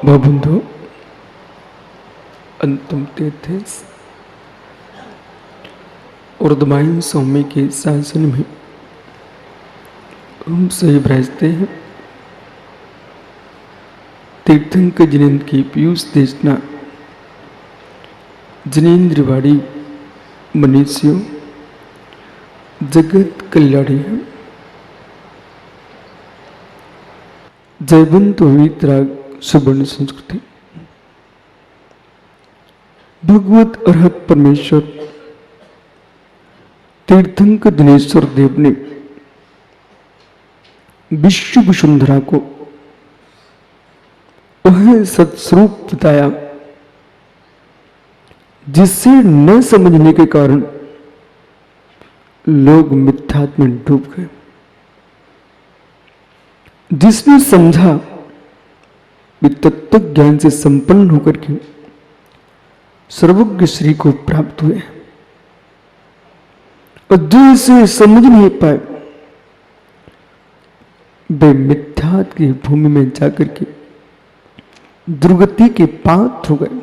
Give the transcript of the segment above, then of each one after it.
बंधु अंतिम तीर्थ उर्दमाइन स्वामी के शासन में हम सही भ्रजते हैं। तीर्थंकर जिनेन्द्र की पीयूष देशना जिनेन्द्रवाड़ी मनुष्यों जगत कल्याणी है। जयवंत पवित्र सुवर्ण संस्कृति भगवत अर्हत परमेश्वर तीर्थंकर दिनेश्वर देव ने विश्व वसुंधरा को वह सत्स्वरूप बताया जिससे न समझने के कारण लोग मिथ्यात्व में डूब गए। जिसने समझा वे तत्व ज्ञान से संपन्न होकर के सर्वज्ञ श्री को प्राप्त हुए, और जो इसे समझ नहीं पाए वे मिथ्यात्व की भूमि में जाकर के दुर्गति के पात्र हो गए।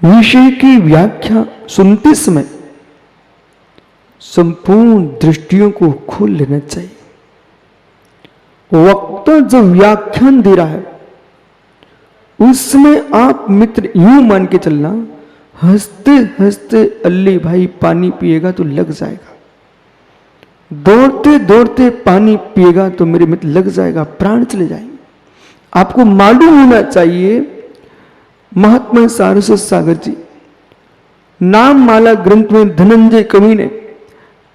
विषय की व्याख्या सुनते समय संपूर्ण दृष्टियों को खोल लेना चाहिए। वक्ता जो व्याख्यान दे रहा है उसमें आप मित्र यूं मान के चलना, हंसते हंसते अल्ली भाई पानी पिएगा तो लग जाएगा, दौड़ते दौड़ते पानी पिएगा तो मेरे मित्र लग जाएगा, प्राण चले जाएंगे। आपको मालूम होना चाहिए महात्मा सारस्वत सागर जी नाम माला ग्रंथ में धनंजय कवि ने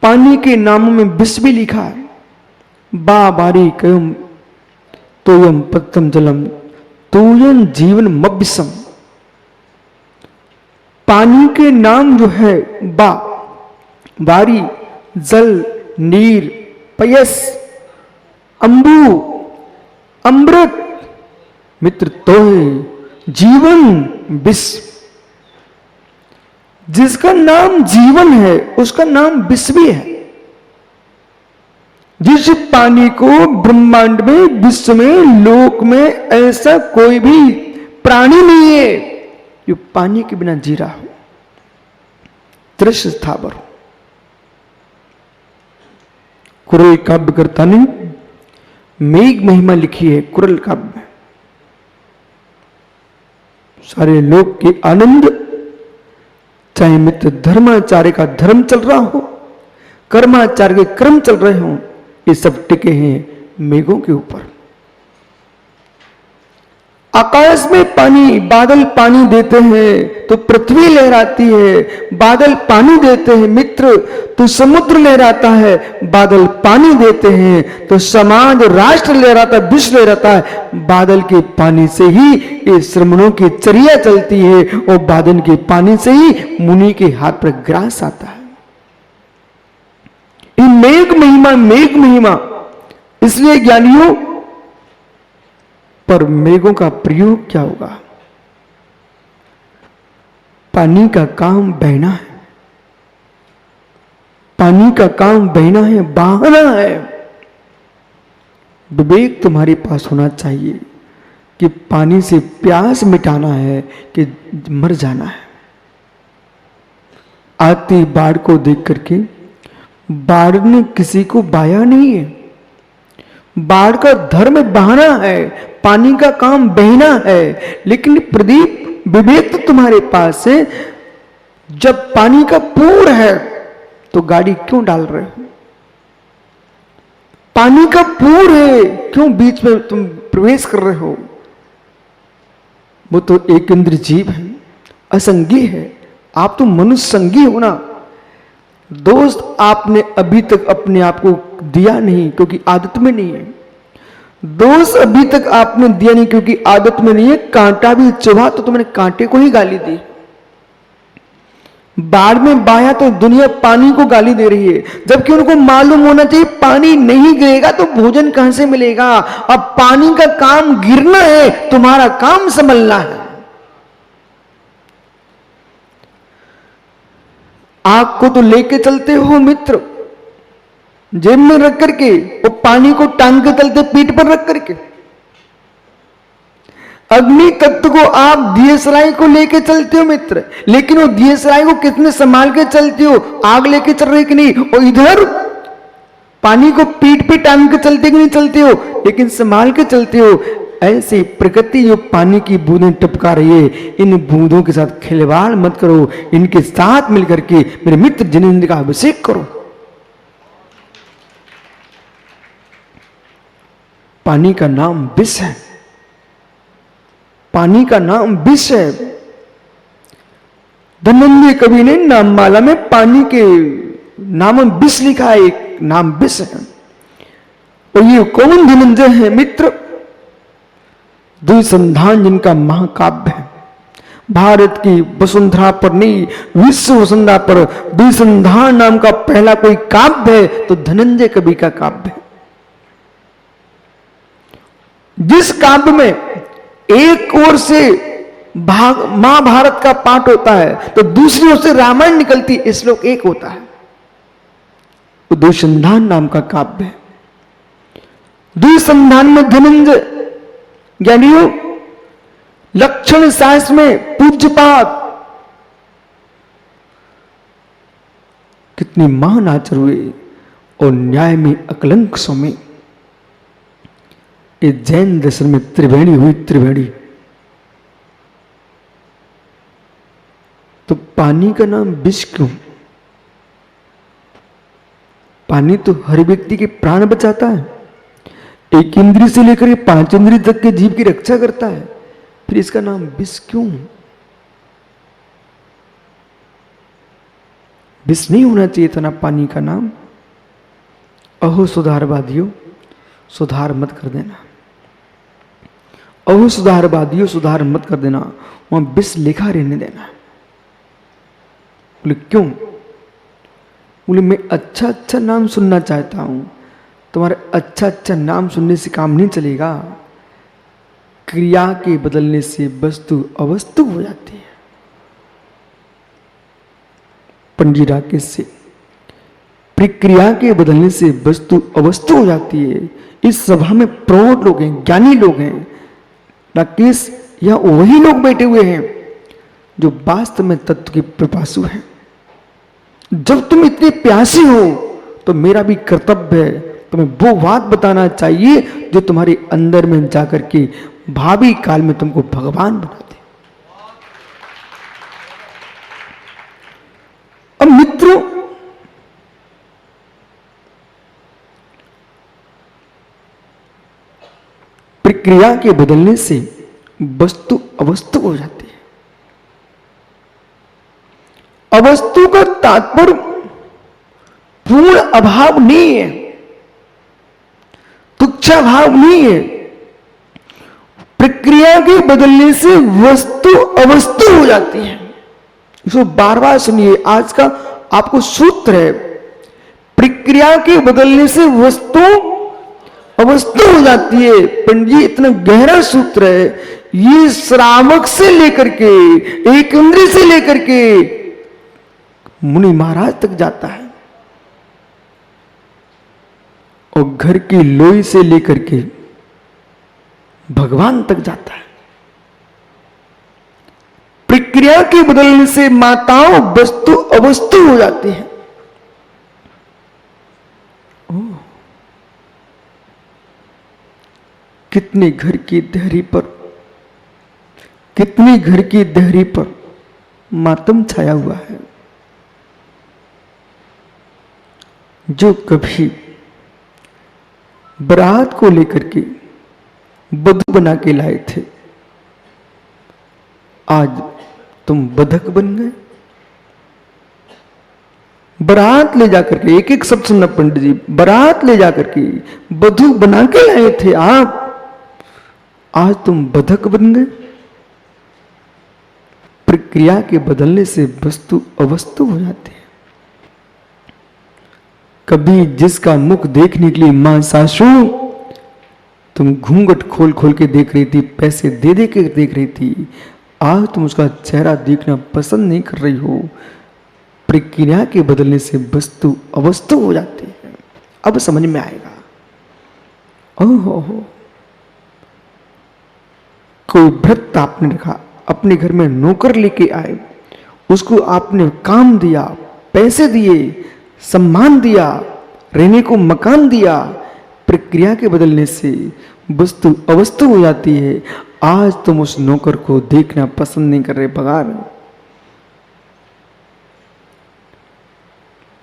पानी के नामों में विष भी लिखा है। बा बारी कयम तोयम पत्तम जलम तोयन जीवन मब्बिसम। पानी के नाम जो है बा बारी, जल, नीर, पयस, अंबु, अमृत, मित्र तोय, जीवन, विष। जिसका नाम जीवन है उसका नाम विष भी है। जिस पानी को ब्रह्मांड में, विश्व में, लोक में ऐसा कोई भी प्राणी नहीं है जो पानी के बिना जी रहा हो, दृश्य स्थावर हो। कुरल काव्यकर्ता ने मेघ महिमा लिखी है कुरल काव्य में। सारे लोक के आनंद, चाहे मित्र धर्माचार्य का धर्म चल रहा हो, कर्माचार्य के कर्म चल रहे हों, ये सब टिके हैं मेघों के ऊपर। आकाश में पानी, बादल पानी देते हैं तो पृथ्वी लहराती है, बादल पानी देते हैं मित्र तो समुद्र लहराता है, बादल पानी देते हैं तो समाज, राष्ट्र लहराता है, विश्व लहराता है। बादल के पानी से ही ये श्रमणों की चर्या चलती है, और बादल के पानी से ही मुनि के हाथ पर ग्रास आता है। ये मेघ महिमा, मेघ महिमा। इसलिए ज्ञानियों, पर मेघों का प्रयोग क्या होगा? पानी का काम बहना है, पानी का काम बहना है, बहाना है। विवेक तुम्हारे पास होना चाहिए कि पानी से प्यास मिटाना है कि मर जाना है। आती बाढ़ को देख करके बाढ़ ने किसी को बाया नहीं है। बाढ़ का धर्म बहाना है, पानी का काम बहना है। लेकिन प्रदीप, विवेक तो तुम्हारे पास है। जब पानी का पूर है तो गाड़ी क्यों डाल रहे हो? पानी का पूर है, क्यों बीच में तुम प्रवेश कर रहे हो? वो तो एक इंद्र जीव है, असंगी है। आप तो मनुष्य संगी हो ना। दोस्त आपने अभी तक अपने आप को दिया नहीं क्योंकि आदत में नहीं है। दोस्त अभी तक आपने दिया नहीं क्योंकि आदत में नहीं है। कांटा भी चुभा तो तुमने कांटे को ही गाली दी। बाढ़ में बाया तो दुनिया पानी को गाली दे रही है, जबकि उनको मालूम होना चाहिए पानी नहीं गिरेगा तो भोजन कहां से मिलेगा। अब पानी का काम गिरना है, तुम्हारा काम संभलना है। आग को तो लेके चलते हो मित्र, जेब में रख करके, वो पानी को टांग के चलते पीठ पर रख करके। अग्नि तत्व को आप दियसराय को लेके चलते हो मित्र, लेकिन वो दियसराय को कितने संभाल के चलते हो? आग लेके चल रहे कि नहीं? और इधर पानी को पीठ पे टांग के चलते कि नहीं चलते हो? लेकिन संभाल के चलते हो। ऐसे प्रकृति जो पानी की बूंदें टपका रही है, इन बूंदों के साथ खिलवाड़ मत करो, इनके साथ मिलकर के मेरे मित्र जिनेंद्र का अभिषेक करो। पानी का नाम विष है, पानी का नाम विष है। धनंजय कवि ने नाममाला में पानी के नाम विष लिखा है, एक नाम विष है। और ये कौन धनंजय है मित्र? द्विसंधान जिनका महाकाव्य है, भारत की वसुंधरा पर नहीं, विश्व वसुंधरा पर द्विसंधान नाम का पहला कोई काव्य है तो धनंजय कवि का काव्य है। जिस काव्य में एक ओर से महाभारत का पाठ होता है तो दूसरी ओर से रामायण निकलती, श्लोक एक होता है, वो द्विसंधान नाम का काव्य है। द्विसंधान में धनंजय ज्ञानियों, लक्षण शास्त्र में पूज्यपाद, कितनी महान आचार्य हुए, और न्याय में अकलंक स्वामी। ये जैन दर्शन में त्रिवेणी हुई, त्रिवेणी। तो पानी का नाम विष क्यों? पानी तो हर व्यक्ति के प्राण बचाता है, एक इंद्रिय से लेकर के 5 इंद्रिय तक के जीव की रक्षा करता है, फिर इसका नाम विष क्यों? विष नहीं होना चाहिए था ना पानी का नाम। अहो सुधारवादियों, सुधार मत कर देना। अहो सुधारवादियों, सुधार मत कर देना। वहां विष लिखा रहने देना। बोले क्यों? बोले मैं अच्छा अच्छा नाम सुनना चाहता हूं। तुम्हारे अच्छा अच्छा नाम सुनने से काम नहीं चलेगा। क्रिया के बदलने से वस्तु अवस्तु हो जाती है। पंडित राकेश से, प्रक्रिया के बदलने से वस्तु अवस्तु हो जाती है। इस सभा में प्रौढ़ लोग हैं, ज्ञानी लोग हैं। राकेश, यह वही लोग बैठे हुए हैं जो वास्तव में तत्व के पिपासु हैं। जब तुम इतने प्यासे हो तो मेरा भी कर्तव्य है तुम्हें वो बात बताना चाहिए जो तुम्हारे अंदर में जाकर के भावी काल में तुमको भगवान बना दे। अब मित्रों, प्रक्रिया के बदलने से वस्तु अवस्तु हो जाती है। अवस्तु का तात्पर्य पूर्ण अभाव नहीं है, तुच्छा भाव नहीं है। प्रक्रिया के बदलने से वस्तु अवस्तु हो जाती है। इसको बार बार सुनिए, आज का आपको सूत्र है। प्रक्रिया के बदलने से वस्तु अवस्तु हो जाती है। पंडित जी, इतना गहरा सूत्र है। ये श्रावक से लेकर के, एक इंद्रिय से लेकर के मुनि महाराज तक जाता है, और घर की लोई से लेकर के भगवान तक जाता है। प्रक्रिया के बदलने से माताओं वस्तु अवस्तु हो जाती है। कितने घर की देहरी पर, कितनी घर की देहरी पर मातम छाया हुआ है। जो कभी बारात को लेकर के बधू बना के लाए थे, आज तुम बधक बन गए। बारात ले जाकर के, एक एक शब्द सुनना पंडित जी, बारात ले जाकर के बधू बना के लाए थे आप, आज तुम बधक बन गए। प्रक्रिया के बदलने से वस्तु अवस्तु हो जाती है। कभी जिसका मुख देखने के लिए मां सासू तुम घूंघट खोल खोल के देख रही थी, पैसे दे दे के देख रही थी, आज तुम उसका चेहरा देखना पसंद नहीं कर रही हो। प्रक्रिया के बदलने से वस्तु अवस्तु हो जाती है। अब समझ में आएगा। ओहो, कोई भृत्य आपने रखा, अपने घर में नौकर लेके आए, उसको आपने काम दिया, पैसे दिए, सम्मान दिया, रहने को मकान दिया, प्रक्रिया के बदलने से वस्तु अवस्तु हो जाती है। आज तुम उस नौकर को देखना पसंद नहीं कर रहे, भगा रहे।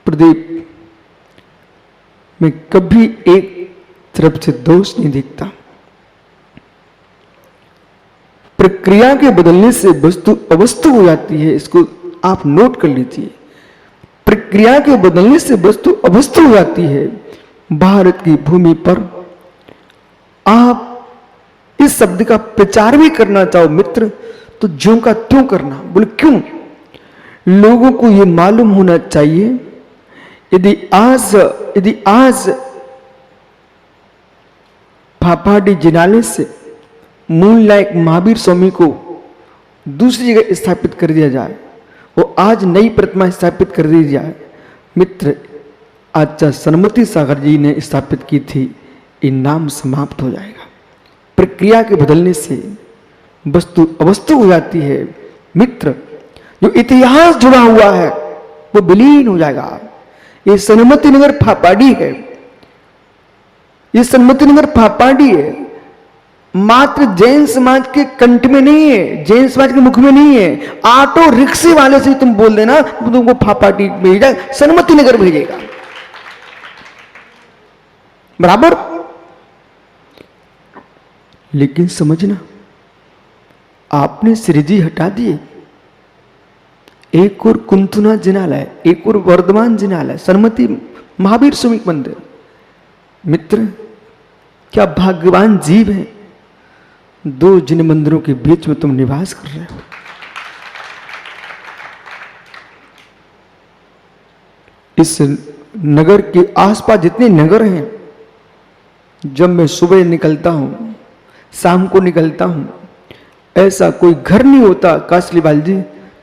प्रदीप मैं कभी एक तरफ से दोष नहीं देखता। प्रक्रिया के बदलने से वस्तु अवस्तु हो जाती है, इसको आप नोट कर लीजिए। प्रक्रिया के बदलने से वस्तु अवस्तु हो जाती है। भारत की भूमि पर आप इस शब्द का प्रचार भी करना चाहो मित्र, तो ज्यों का त्यों करना। बोले क्यों? लोगों को यह मालूम होना चाहिए, यदि आज फाफाडी जिनालय से मूल नायक महावीर स्वामी को दूसरी जगह स्थापित कर दिया जाए, वो आज नई प्रतिमा स्थापित कर दी जाए। मित्र, आचार्य सन्मति सागर जी ने स्थापित की थी, ये नाम समाप्त हो जाएगा। प्रक्रिया के बदलने से वस्तु अवस्तु हो जाती है। मित्र, जो इतिहास जुड़ा हुआ है वो विलीन हो जाएगा। ये सन्मति नगर फाफाडी है, ये सन्मति नगर फाफाडी है, मात्र जैन समाज के कंठ में नहीं है, जैन समाज के मुख में नहीं है। ऑटो रिक्शे वाले से तुम बोल देना वो तुमको फाफाडी भेजा, सन्मति नगर भेजेगा, बराबर। लेकिन समझना, आपने श्रीजी हटा दिए, एक और कुंतुना जिनालय, एक और वर्धमान जिनालय, सन्मति महावीर स्वामी मंदिर। मित्र, क्या भाग्यवान जीव है, दो जिन मंदिरों के बीच में तुम निवास कर रहे हो। इस नगर के आसपास जितने नगर हैं, जब मैं सुबह निकलता हूं, शाम को निकलता हूं, ऐसा कोई घर नहीं होता कासलीवाल जी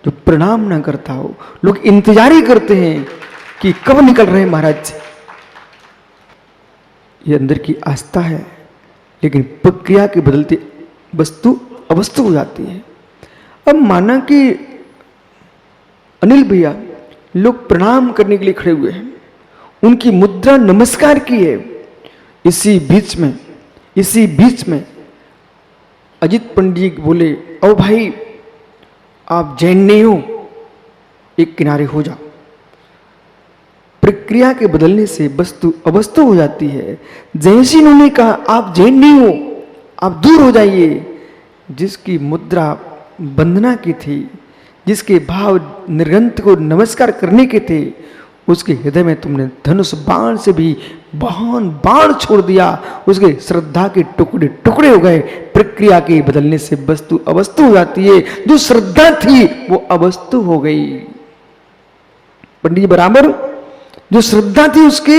जो प्रणाम ना करता हो। लोग इंतजार ही करते हैं कि कब निकल रहे हैं महाराज जी। ये अंदर की आस्था है, लेकिन प्रक्रिया के बदलते वस्तु अवस्तु हो जाती है। अब माना कि अनिल भैया लोग प्रणाम करने के लिए खड़े हुए हैं, उनकी मुद्रा नमस्कार की है। इसी बीच में अजित पंडित जी बोले, ओ भाई आप जैन नहीं हो, एक किनारे हो जाओ। प्रक्रिया के बदलने से वस्तु अवस्तु हो जाती है। जैसे उन्होंने कहा आप जैन नहीं हो, आप दूर हो जाइए। जिसकी मुद्रा वंदना की थी, जिसके भाव निर्गंत को नमस्कार करने के थे, उसके हृदय में तुमने धनुष बाण से भी महान बाण छोड़ दिया, उसके श्रद्धा के टुकड़े टुकड़े हो गए। प्रक्रिया के बदलने से वस्तु अवस्तु हो जाती है। जो श्रद्धा थी वो अवस्तु हो गई। पंडित जी बराबर, जो श्रद्धा थी उसके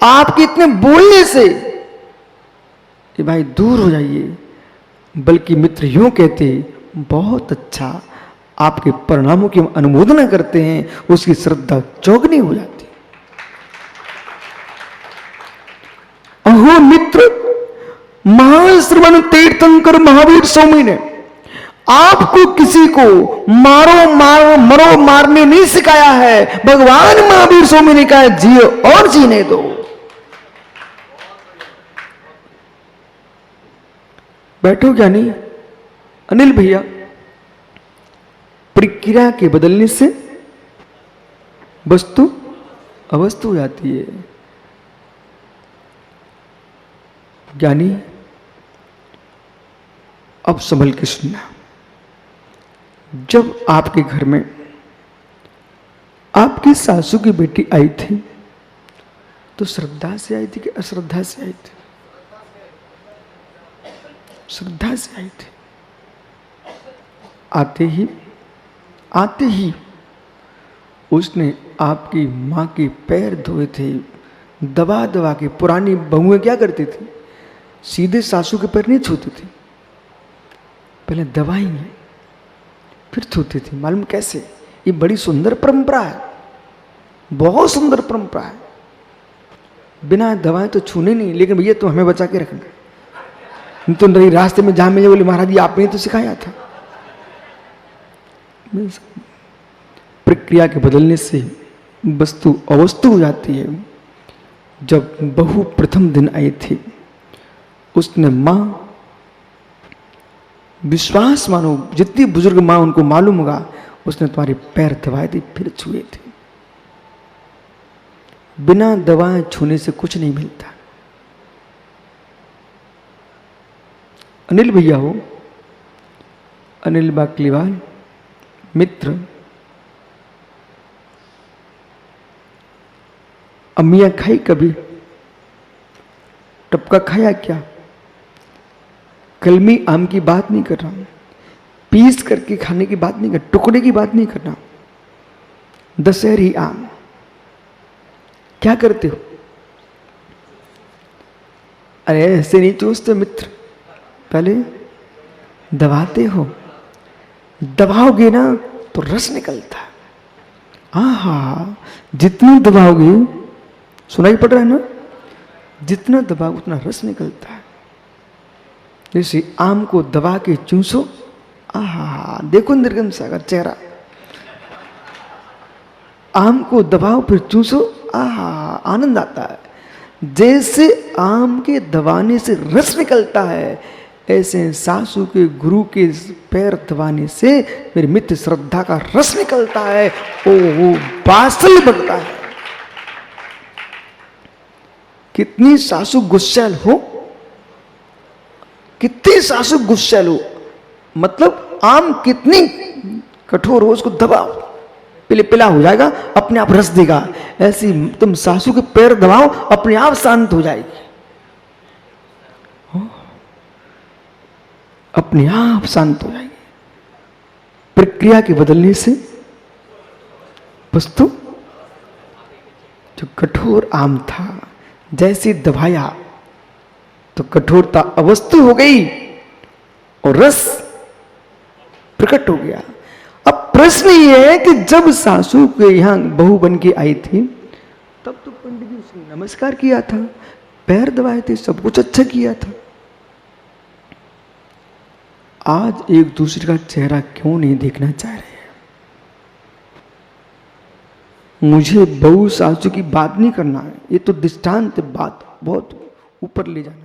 आपके इतने बोलने से कि भाई दूर हो जाइए, बल्कि मित्र यूं कहते, बहुत अच्छा, आपके परिणामों की हम अनुमोदना करते हैं, उसकी श्रद्धा चौगनी हो जाती। अहो मित्र, महाश्रवण तीर्थंकर महावीर स्वामी ने आपको किसी को मरो मारने नहीं सिखाया है। भगवान महावीर स्वामी ने कहा जियो और जीने दो। बैठो क्या नहीं अनिल भैया, प्रक्रिया के बदलने से वस्तु अवस्तु हो जाती है। ज्ञानी, अब संभल के सुनना। जब आपके घर में आपकी सासू की बेटी आई थी, तो श्रद्धा से आई थी कि अश्रद्धा से आई थी? श्रद्धा से आई थी। आते ही उसने आपकी माँ के पैर धोए थे, दबा दबा के। पुरानी बहुएं क्या करती थी? सीधे सासू के पैर नहीं छूती थी, पहले दबाएंगे फिर छूती थी। मालूम कैसे? ये बड़ी सुंदर परंपरा है, बहुत सुंदर परंपरा है। बिना दवाएं तो छूने नहीं, लेकिन भैया तो हमें बचा के रखना। तो नहीं, रास्ते में जहां मिले बोले महाराज जी आपने तो सिखाया था। प्रक्रिया के बदलने से वस्तु अवस्तु हो जाती है। जब बहू प्रथम दिन आई थी, उसने मां, विश्वास मानो जितनी बुजुर्ग मां उनको मालूम होगा, उसने तुम्हारे पैर दबाए थे, फिर छुए थे। बिना दवाएं छूने से कुछ नहीं मिलता। अनिल भैया हो, अनिल बाकलीवाल मित्र, अम्मिया खाई कभी? टपका खाया क्या? कलमी आम की बात नहीं कर रहा हूं, पीस करके खाने की बात नहीं कर, टुकड़े की बात नहीं कर रहा हूं। दशहरी आम क्या करते हो? अरे ऐसे नहीं चूसते मित्र, पहले दबाते हो। दबाओगे ना तो रस निकलता है। आहा, जितनी दबाओगे, सुनाई पड़ रहा है ना, जितना दबाओ उतना रस निकलता है। जैसे आम को दबा के चूसो, आहा, देखो निर्गम सागर चेहरा। आम को दबाओ फिर चूसो, आहा, आनंद आता है। जैसे आम के दबाने से रस निकलता है, ऐसे सासू के गुरु के पैर दबाने से मेरे मित्र श्रद्धा का रस निकलता है। ओ बासल बनता है। कितनी सासू गुस्सैल हो, कितनी सासू गुस्सैल हो, मतलब आम कितनी कठोर हो, उसको दबाओ, पिला हो जाएगा, अपने आप रस देगा। ऐसी तुम सासू के पैर दबाओ, अपने आप शांत हो जाएगी, अपने आप शांत हो जाएगी। प्रक्रिया के बदलने से वस्तु, जो कठोर आम था, जैसे दबाया तो कठोरता अवस्तु हो गई और रस प्रकट हो गया। अब प्रश्न ये है कि जब सासू के यहां बहू बन के आई थी, तब तो पंडित जी उसने नमस्कार किया था, पैर दबाए थे, सब कुछ अच्छा किया था। आज एक दूसरे का चेहरा क्यों नहीं देखना चाह रहे हैं? मुझे बहू सासू की बात नहीं करना है, ये तो दृष्टांत बात बहुत ऊपर ले जाना।